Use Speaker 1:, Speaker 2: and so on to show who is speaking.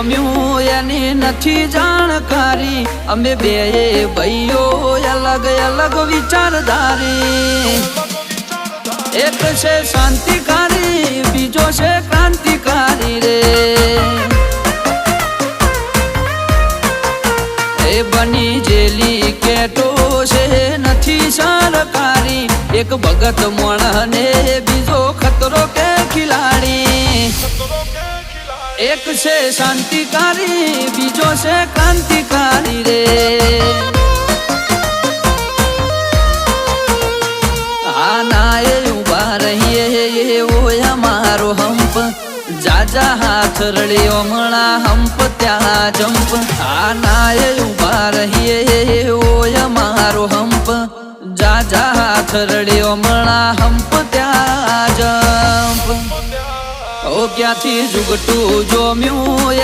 Speaker 1: જોમ્યું એની નથી જાણકારી અમે બે ભાઈઓ અલગ અલગ વિચારધારી એક છે શાંતિકારી બીજો છે ક્રાંતિકારી રે એ બની જેલી કેટો છે નથી સરકારી એક ભગત મોણ ને બીજો ખતરો કે ખિલાડી એક છે શાંતિકારી બીજો છે ક્રાંતિકારી રે આના એ ઉભા રહીએ એવો અમારો હંપ જાજા હાથ રડ્યો હમણાં હંપ ત્યાં જંપ આના એ ઉભા રહીએ એવો અમારો હંપ જાજા હાથ રડ્યો હમણાં હંપ ત્યાં જંપ ઓ ક્યાંથી જુગટું જોમ્યું